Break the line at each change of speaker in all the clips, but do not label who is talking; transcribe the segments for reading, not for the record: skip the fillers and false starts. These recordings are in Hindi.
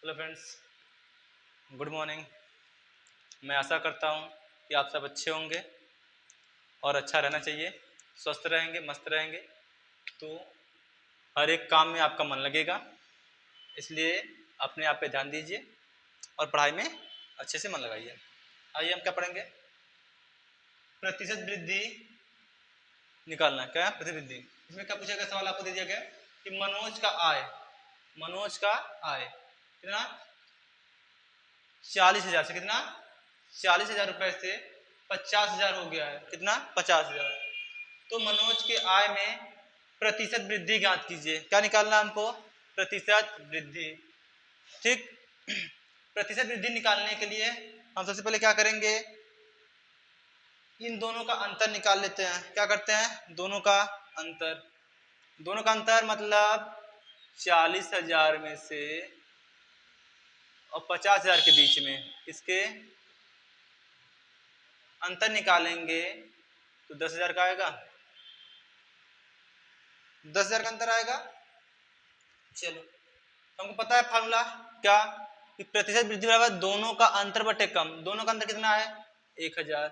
Hello friends, good morning. मैं आशा करता हूँ कि आप सब अच्छे होंगे और अच्छा रहना चाहिए, स्वस्थ रहेंगे, मस्त रहेंगे तो हर एक काम में आपका मन लगेगा। इसलिए अपने आप पे ध्यान दीजिए और पढ़ाई में अच्छे से मन लगाइए। आइए हम क्या पढ़ेंगे, प्रतिशत वृद्धि निकालना। क्या है प्रतिशत वृद्धि? इसमें क्या पूछा गया, सवाल आपको दे दिया गया कि मनोज का आय कितना 40,000 से कितना 40,000 रुपए से 50,000 हो गया है। कितना 50,000। तो मनोज के आय में प्रतिशत वृद्धि ज्ञात कीजिए। क्या निकालना हमको? प्रतिशत वृद्धि। ठीक। प्रतिशत वृद्धि निकालने के लिए हम सबसे पहले क्या करेंगे, इन दोनों का अंतर निकाल लेते हैं। क्या करते हैं? दोनों का अंतर मतलब 40,000 में से और 50,000 के बीच में इसके अंतर निकालेंगे तो 10,000 का आएगा। 10,000 का अंतर आएगा। चलो, हमको पता है फार्मूला क्या, कि प्रतिशत वृद्धि बराबर दोनों का अंतर बटे कम। दोनों का अंतर कितना है? 1,000।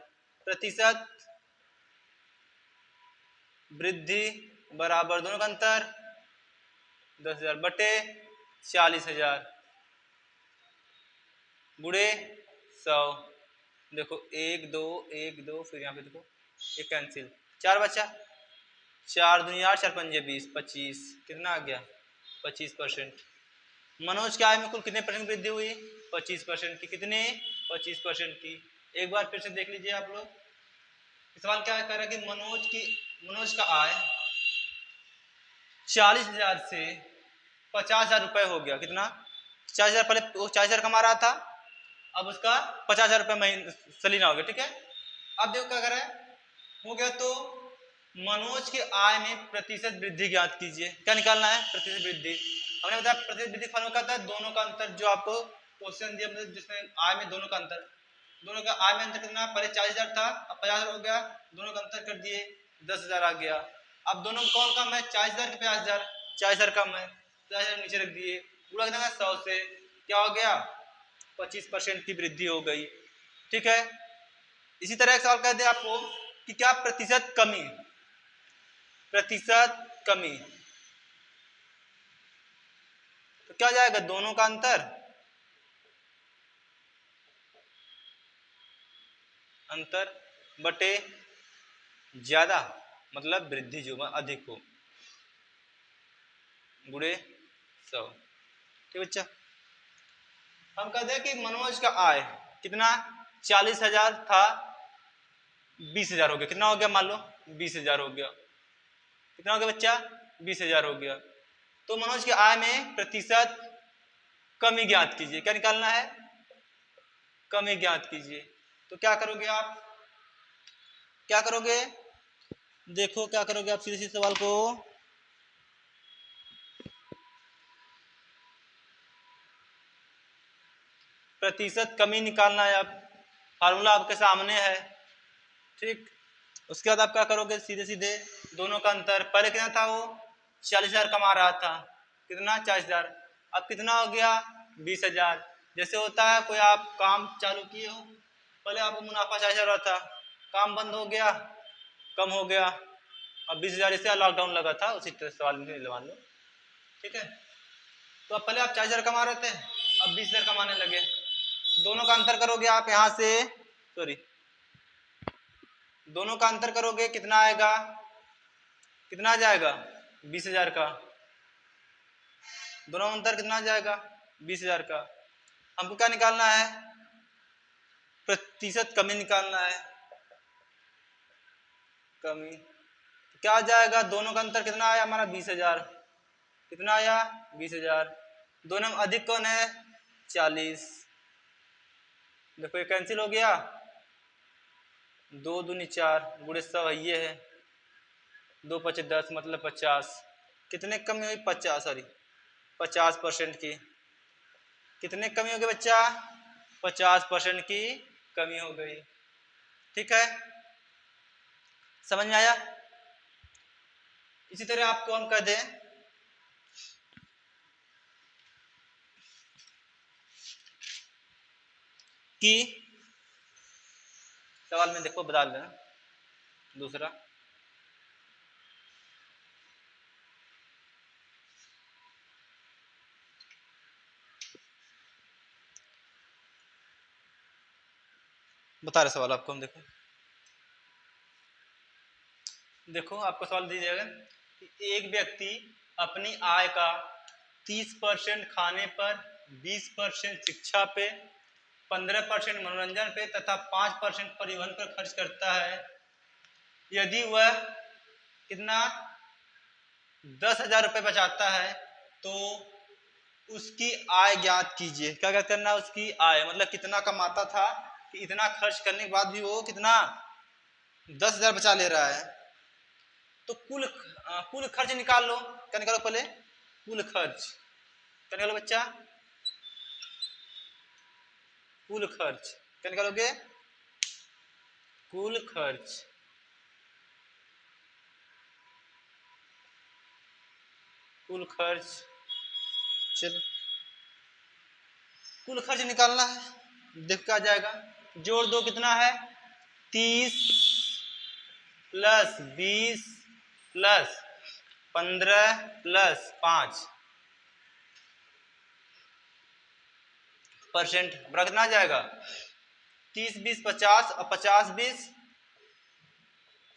प्रतिशत वृद्धि बराबर दोनों का अंतर 10,000 बटे 40,000 गुणे 100। देखो 1 2 1 2, फिर यहाँ पे देखो ये कैंसिल, 4 बचा। 4 दूनी 8, 4 पंजे 20, 25। कितना आ गया? 25%। मनोज के आय में कुल कितने परसेंट वृद्धि हुई? 25% की। कितने? 25% की। एक बार फिर से देख लीजिए आप लोग। सवाल क्या कह रहा है कि मनोज का आय 40,000 से 50,000 रुपए हो गया। कितना? 40,000 पहले वो 40,000 कमा रहा था, अब उसका 50,000 रुपये महीने सलीना हो गया। ठीक है, अब देखो क्या कर रहा है, हो गया। तो मनोज के आय में प्रतिशत वृद्धि ज्ञात कीजिए। क्या निकालना है? प्रतिशत वृद्धि। हमने बताया प्रतिशत वृद्धि फॉर्मूला क्या था, दोनों का अंतर। जो आपको क्वेश्चन दिया मतलब जिसमें आय में दोनों का अंतर, दोनों का आय में अंतर कितना? पहले 40,000 था, अब 50,000 हो गया। दोनों का अंतर कर दिए, 10,000 आ गया। अब दोनों कौन कम है? 40,000 के 50,000। 40,000 कम है, 50,000 नीचे रख दिए। पूरा कितना? 100 से क्या हो गया? 25% की वृद्धि हो गई। ठीक है। इसी तरह एक सवाल कह दे आपको कि क्या प्रतिशत कमी तो क्या जाएगा? दोनों का अंतर बटे ज्यादा, मतलब वृद्धि जो अधिक हो, गुणे 100। ठीक बच्चा। हम कहते हैं कि मनोज का आय कितना? 40,000 था, 20,000 हो गया। कितना हो गया? मान लो 20,000 हो गया। कितना हो गया बच्चा? 20,000 हो गया। तो मनोज के आय में प्रतिशत कमी ज्ञात कीजिए। क्या निकालना है? कमी ज्ञात कीजिए। तो क्या करोगे आप? क्या करोगे? देखो क्या करोगे आप, सीधे सीधे सवाल को प्रतिशत कमी निकालना है। आप फार्मूला आपके सामने है। ठीक। उसके बाद आप क्या करोगे? सीधे सीधे दोनों का अंतर। पहले कितना था? वो 40,000 कमा रहा था। कितना? 40,000। अब कितना हो गया? 20,000। जैसे होता है कोई आप काम चालू किए हो, पहले आपको मुनाफा 40,000 रहा था, काम बंद हो गया, कम हो गया, अब 20,000 इससे लॉकडाउन लगा था, उसी तरह सवाल में मान लो। ठीक है। तो अब पहले आप 40,000 कमा रहे थे, अब 20,000 कमाने लगे। दोनों का अंतर करोगे आप यहाँ से, सॉरी, दोनों का अंतर करोगे कितना आएगा? कितना आ जाएगा? 20,000 का। दोनों का अंतर कितना आ जाएगा? 20,000 का। हमको क्या निकालना है? प्रतिशत कमी निकालना है। कमी क्या आ जाएगा? दोनों का अंतर कितना आया हमारा? 20,000। कितना आया? 20,000। दोनों में अधिक कौन है? 40। देखो ये कैंसिल हो गया, 2 दूनी 4 गुणे 100 ये है, 2 पचे 10 मतलब 50। कितने कमी हुई? 50, सॉरी 50% की। कितने कमी हो गई बच्चा? 50% की कमी हो गई। ठीक है, समझ में आया? इसी तरह आपको हम कह दें कि सवाल में देखो बता देना दूसरा, बता रहे सवाल आपको हम। देखो देखो आपको सवाल दिया जाएगा कि एक व्यक्ति अपनी आय का 30% खाने पर, 20% शिक्षा पे, 15% मनोरंजन पे तथा 5% परिवहन पर खर्च करता है। यदि वह कितना 10,000 रुपये बचाता है तो उसकी आय ज्ञात कीजिए। क्या ज्ञात करना है? उसकी आय, मतलब कितना कमाता था कि इतना खर्च करने के बाद भी वो कितना 10,000 बचा ले रहा है। तो कुल खर्च निकाल लो। क्या निकालो पहले? कुल खर्च। क्या निकालो बच्चा? कुल खर्च। क्या निकालोगे? कुल खर्च। कुल खर्च। चलो कुल खर्च निकालना है। देख क्या आ जाएगा, जोड़ दो। कितना है? 30 प्लस 20 प्लस 15 प्लस 5% बड़ा कितना आ जाएगा? 30 20 50 और 50 20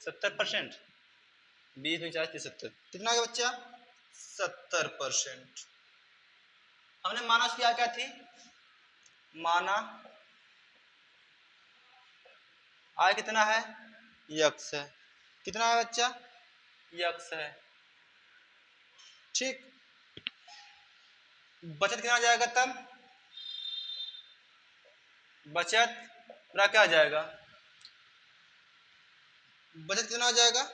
70%। 20 50 30 70 कितना आ गया बच्चा? 70%। हमने माना उसकी आय क्या थी? माना आय कितना है? यक्स है। कितना है बच्चा? यक्स है। ठीक। बचत कितना आ जाएगा तब? बचत पूरा क्या आ जाएगा? बचत कितना आ जाएगा?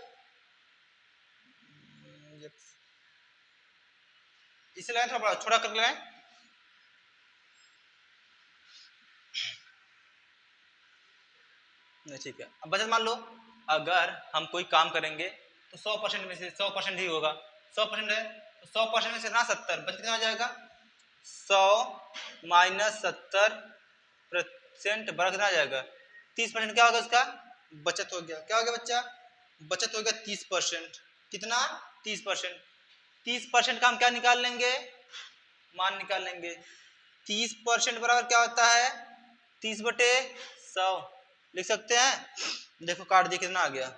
इसे लगाए थोड़ा छोटा कर लगाए। नहीं ठीक है। अब बचत मान लो, अगर हम कोई काम करेंगे तो 100% में से 100% ही होगा। 100% है तो 100% में से ना 70, बचत कितना आ जाएगा? 100 माइनस 70% बड़ा कितना आ जाएगा? 30% क्या होगा उसका? बचत हो गया। क्या हो गया बच्चा? बचत हो गया 30%। कितना? 30%। 30% का हम क्या निकाल लेंगे? मान निकाल लेंगे। 30% बराबर क्या होता है? 30/100 लिख सकते हैं। देखो काट दिए, कितना आ गया?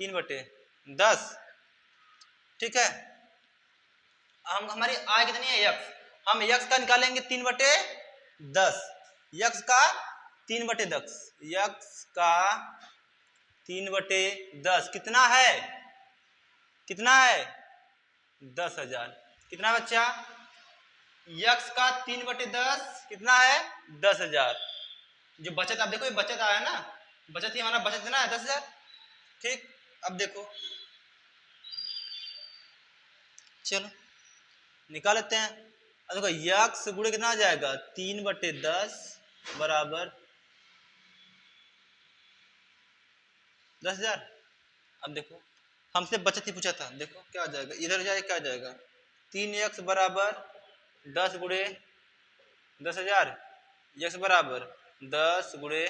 3/10। ठीक है। हम हमारी आय कितनी है? यक्स। हम यक्स का निकालेंगे 3/10। यक्स का 3/10। यक्स का 3/10 कितना है? कितना है? 10,000। कितना बच्चा? यक्स का 3/10 कितना है? 10,000। जो बचत आप देखो, ये बचत आया ना, बचत ही हमारा बचत कितना है? 10,000। ठीक। अब देखो, चलो निकाल लेते हैं। अब देखो यक्स गुणे कितना आ जाएगा? 3/10 बराबर 10,000। अब देखो हमसे बचत ही पूछा था, देखो क्या आ जाएगा, इधर जाए क्या आ जाएगा? 3x बराबर 10 गुणे 10,000। यक्स बराबर 10 गुणे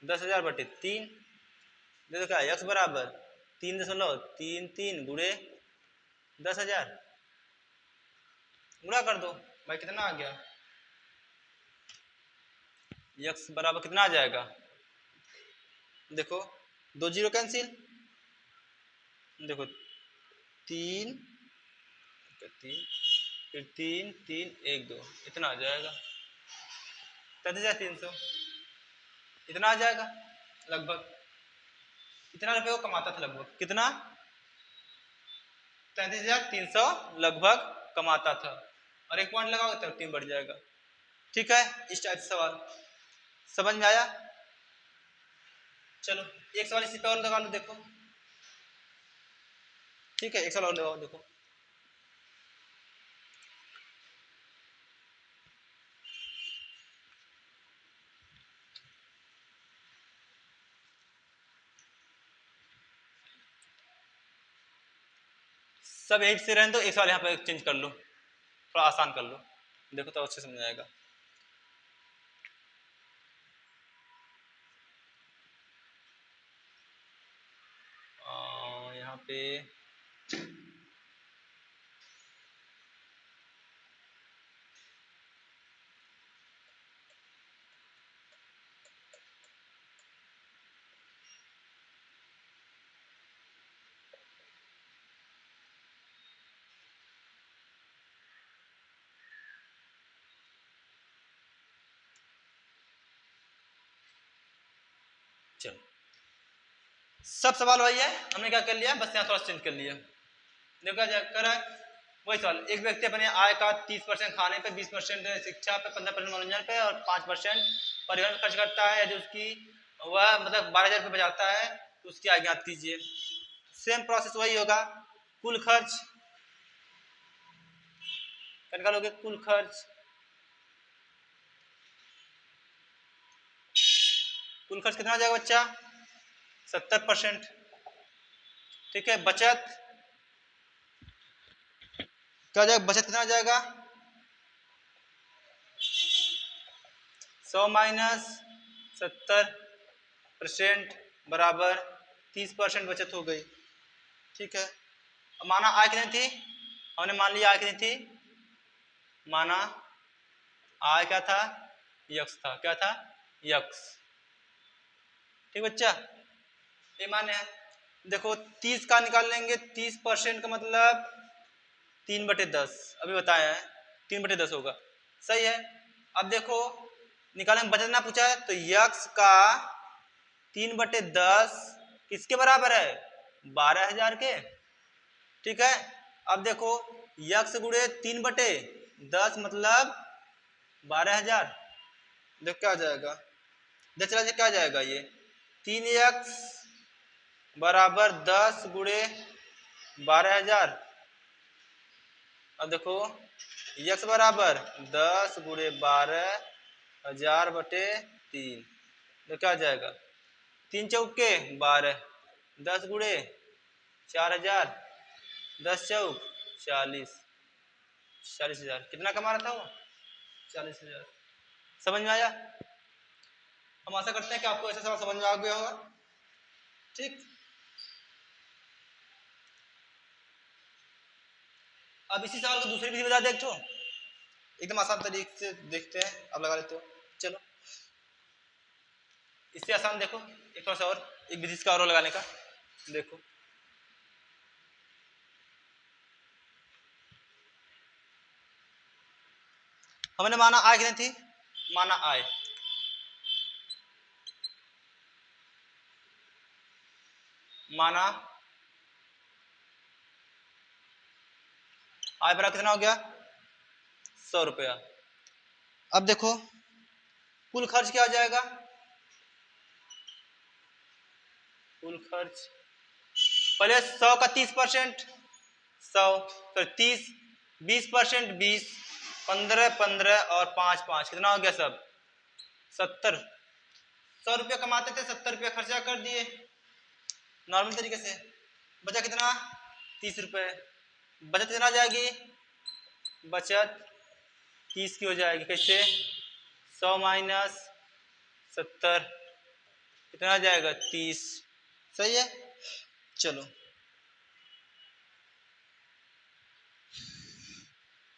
10,000/3। देखो क्या, यक्स बराबर 3.33 गुणे 10,000। गुणा कर दो भाई, कितना आ गया? यक्स बराबर कितना आ जाएगा? देखो 2 जीरो कैंसिल। देखो 3 3 फिर 3 3 1 2 इतना आ जाएगा 33,300। इतना आ जाएगा लगभग। इतना रुपये वो कमाता था लगभग। कितना? 33,300 लगभग कमाता था। और एक पॉइंट लगाओगे तो टीम बढ़ जाएगा। ठीक है, इस टाइप से सवाल समझ में आया? चलो एक सवाल इसी पे और लगा लो, देखो। ठीक है, एक सवाल और लगाओ, देखो। सब एट से रहने दो, एक सवाल यहाँ पे चेंज कर लो, थोड़ा आसान कर लो, देखो तो अच्छे समझ आएगा। यहाँ पे चलो सब सवाल वही है, हमने क्या कर लिया, बस यहाँ थोड़ा चेंज कर लिया। देखो क्या कर रहा है, वही सवाल। एक व्यक्ति अपने आय का 30% खाने पे, 20% शिक्षा पे, 15% मनोरंजन पे और 5% परिवहन खर्च करता है। यदि उसकी वह मतलब 12,000 रुपये बचाता है तो उसकी आय ज्ञात कीजिए। सेम प्रोसेस वही होगा, कुल खर्च निकालोगे, कुल खर्च, कुल खर्च कितना आ जाएगा बच्चा, 70%। ठीक है, बचत क्या हो जाएगा, बचत कितना आ जाएगा, 100 माइनस 70% बराबर 30% बचत हो गई। ठीक है, अब माना आय कितनी थी, हमने मान लिया आय कितनी थी, माना आय क्या था, यक्स था, क्या था, यक्स। ठीक बच्चा, ये मान्य है। देखो 30 का निकाल लेंगे, 30% का मतलब 3/10, अभी बताया है 3/10 होगा, सही है। अब देखो निकालेंगे, बचत ना पूछा है, तो यक्स का 3/10 किसके बराबर है, 12,000 के। ठीक है, अब देखो यक्स गुणे 3/10 मतलब 12,000। देख क्या आ जाएगा, देख चला क्या आ जाएगा, ये 3x बराबर 10 गुणे 12,000। अब देखो x बराबर 10 गुणे 12,000 बटे 3, तो क्या आ जाएगा, 3 चौके 12, 10 गुणे 4,000, 10 चौक 40, 40,000। कितना कमा रहा था वो, 40,000। समझ में आया। हम आशा करते हैं कि आपको ऐसा सवाल समझ में आ गया होगा। ठीक, अब इसी सवाल को दूसरी विधि बता देखो, एकदम आसान तरीके से देखते हैं, आप लगा लेते हो। चलो इससे आसान देखो, एक थोड़ा सा और, एक विधि का और लगाने का देखो। हमने माना आय कितनी थी, माना आय, माना आय बराबर कितना हो गया, 100 रुपया। अब देखो कुल खर्च क्या हो जाएगा, कुल खर्च पहले 100 का 30%, 100 फिर 30, 20%, 20, 15, 15 और 5, 5 कितना हो गया सब, 70। 100 रुपया कमाते थे, 70 रुपया खर्चा कर दिए नॉर्मल तरीके से, बचा कितना, 30 रुपये। बचत कितना आ जाएगी, बचत 30 की हो जाएगी, कैसे, 100 माइनस 70 कितना आ जाएगा, 30। सही है, चलो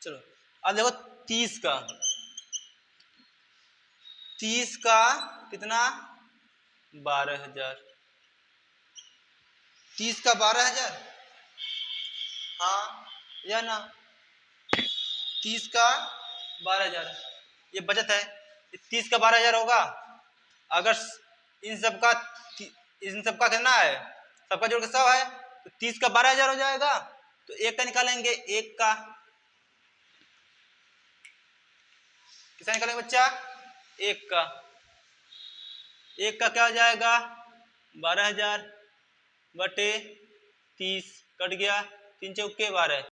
चलो अब देखो 30 का, 30 का कितना, 12,000, 30 का 12,000, हाँ या ना, 30 का 12,000, ये बचत है। 30 का 12,000 होगा, अगर इन सबका कितना है, सबका जोड़ के 100 है, तो 30 का 12,000 हो जाएगा। तो एक का निकालेंगे, एक का कितना निकालेंगे बच्चा, एक का, एक का क्या हो जाएगा, 12,000 बटे 30, कट गया, 3 चौके 12।